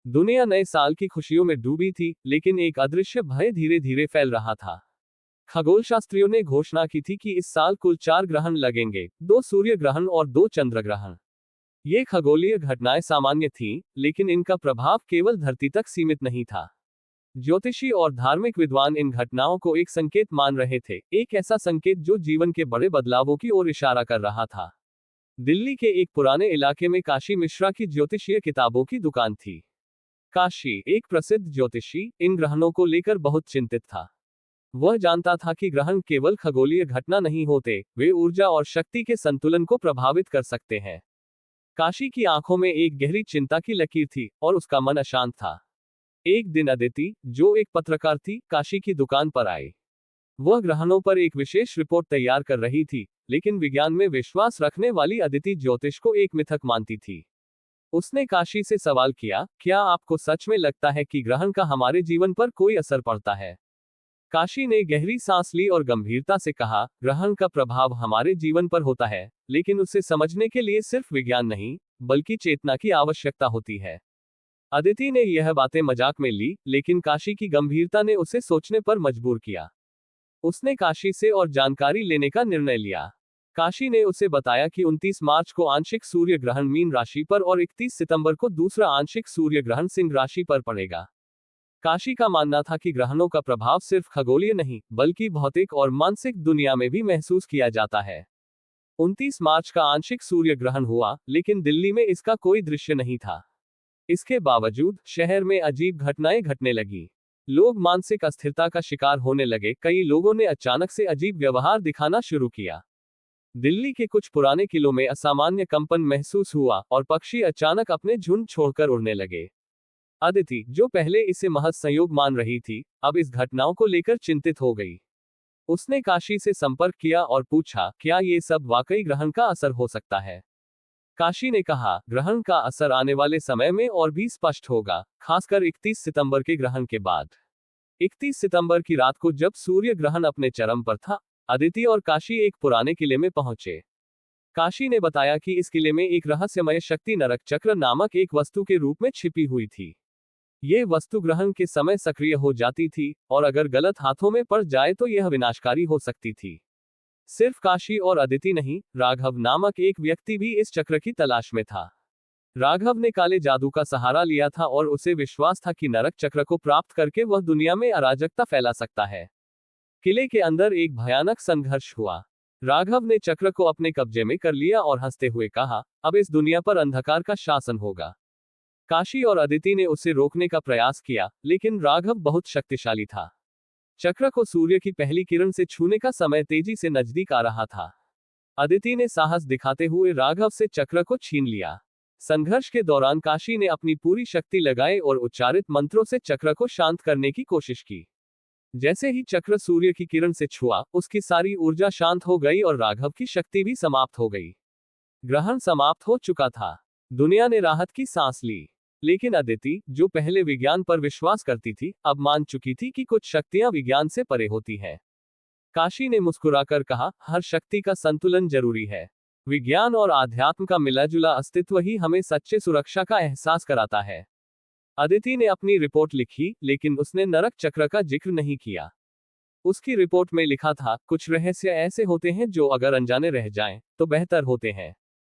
दुनिया नए साल की खुशियों में डूबी थी, लेकिन एक अदृश्य भय धीरे धीरे फैल रहा था। खगोलशास्त्रियों ने घोषणा की थी कि इस साल कुल 4 ग्रहण लगेंगे, 2 सूर्य ग्रहण और 2 चंद्र ग्रहण। ये खगोलीय घटनाएं सामान्य थीं, लेकिन इनका प्रभाव केवल धरती तक सीमित नहीं था। ज्योतिषी और धार्मिक विद्वान इन घटनाओं को एक संकेत मान रहे थे, एक ऐसा संकेत जो जीवन के बड़े बदलावों की ओर इशारा कर रहा था। दिल्ली के एक पुराने इलाके में काशी मिश्रा की ज्योतिषीय किताबों की दुकान थी। काशी, एक प्रसिद्ध ज्योतिषी, इन ग्रहणों को लेकर बहुत चिंतित था। वह जानता था कि ग्रहण केवल खगोलीय घटना नहीं होते, वे ऊर्जा और शक्ति के संतुलन को प्रभावित कर सकते हैं। काशी की आंखों में एक गहरी चिंता की लकीर थी और उसका मन अशांत था। एक दिन अदिति, जो एक पत्रकार थी, काशी की दुकान पर आई। वह ग्रहणों पर एक विशेष रिपोर्ट तैयार कर रही थी, लेकिन विज्ञान में विश्वास रखने वाली अदिति ज्योतिष को एक मिथक मानती थी। उसने काशी से सवाल किया, क्या आपको सच में लगता है कि ग्रहण का हमारे जीवन पर कोई असर पड़ता है? काशी ने गहरी सांस ली और गंभीरता से कहा, ग्रहण का प्रभाव हमारे जीवन पर होता है, लेकिन उसे समझने के लिए सिर्फ विज्ञान नहीं, बल्कि चेतना की आवश्यकता होती है। अदिति ने यह बातें मजाक में ली, लेकिन काशी की गंभीरता ने उसे सोचने पर मजबूर किया। उसने काशी से और जानकारी लेने का निर्णय लिया। काशी ने उसे बताया कि 29 मार्च को आंशिक सूर्य ग्रहण मीन राशि पर और 31 सितंबर को दूसरा आंशिक सूर्य ग्रहण सिंह राशि पर पड़ेगा। काशी का मानना था कि ग्रहणों का प्रभाव सिर्फ खगोलीय नहीं, बल्कि भौतिक और मानसिक दुनिया में भी महसूस किया जाता है। 29 मार्च का आंशिक सूर्य ग्रहण हुआ, लेकिन दिल्ली में इसका कोई दृश्य नहीं था। इसके बावजूद शहर में अजीब घटनाएं घटने लगी। लोग मानसिक अस्थिरता का शिकार होने लगे, कई लोगों ने अचानक से अजीब व्यवहार दिखाना शुरू किया। दिल्ली के कुछ पुराने किलों में असामान्य कंपन महसूस हुआ और पक्षी अचानक अपने झुंड छोड़कर उड़ने लगे। अदिति, जो पहले इसे महज संयोग मान रही थी, अब इस घटनाओं को लेकर चिंतित हो गई। उसने काशी से संपर्क किया और पूछा, क्या ये सब वाकई ग्रहण का असर हो सकता है? काशी ने कहा, ग्रहण का असर आने वाले समय में और भी स्पष्ट होगा, खासकर 31 सितंबर के ग्रहण के बाद। 31 सितंबर की रात को जब सूर्य ग्रहण अपने चरम पर था, अदिति और काशी एक पुराने किले में पहुंचे। काशी ने बताया कि इस किले में एक रहस्यमय शक्ति नरक चक्र नामक एक वस्तु के रूप में छिपी हुई थी। ये वस्तु ग्रहण के समय सक्रिय हो जाती थी, और अगर गलत हाथों में पड़ जाए तो यह विनाशकारी हो सकती थी। सिर्फ काशी और अदिति नहीं, राघव नामक एक व्यक्ति भी इस चक्र की तलाश में था। राघव ने काले जादू का सहारा लिया था और उसे विश्वास था कि नरक चक्र को प्राप्त करके वह दुनिया में अराजकता फैला सकता है। किले के अंदर एक भयानक संघर्ष हुआ। राघव ने चक्र को अपने कब्जे में कर लिया और हंसते हुए कहा, अब इस दुनिया पर अंधकार का शासन होगा। काशी और अदिति ने उसे रोकने का प्रयास किया, लेकिन राघव बहुत शक्तिशाली था। चक्र को सूर्य की पहली किरण से छूने का समय तेजी से नजदीक आ रहा था। अदिति ने साहस दिखाते हुए राघव से चक्र को छीन लिया। संघर्ष के दौरान काशी ने अपनी पूरी शक्ति लगाई और उच्चारित मंत्रों से चक्र को शांत करने की कोशिश की। जैसे ही चक्र सूर्य की किरण से छुआ, उसकी सारी ऊर्जा शांत हो गई और राघव की शक्ति भी समाप्त हो गई। ग्रहण समाप्त हो चुका था। दुनिया ने राहत की सांस ली। लेकिन अदिति, जो पहले विज्ञान पर विश्वास करती थी, अब मान चुकी थी कि कुछ शक्तियां विज्ञान से परे होती हैं। काशी ने मुस्कुराकर कहा, हर शक्ति का संतुलन जरूरी है। विज्ञान और आध्यात्म का मिलाजुला अस्तित्व ही हमें सच्चे सुरक्षा का एहसास कराता है। अदिति ने अपनी रिपोर्ट लिखी, लेकिन उसने नरक चक्र का जिक्र नहीं किया। उसकी रिपोर्ट में लिखा था, कुछ रहस्य ऐसे होते हैं जो अगर अनजाने रह जाएं, तो बेहतर होते हैं।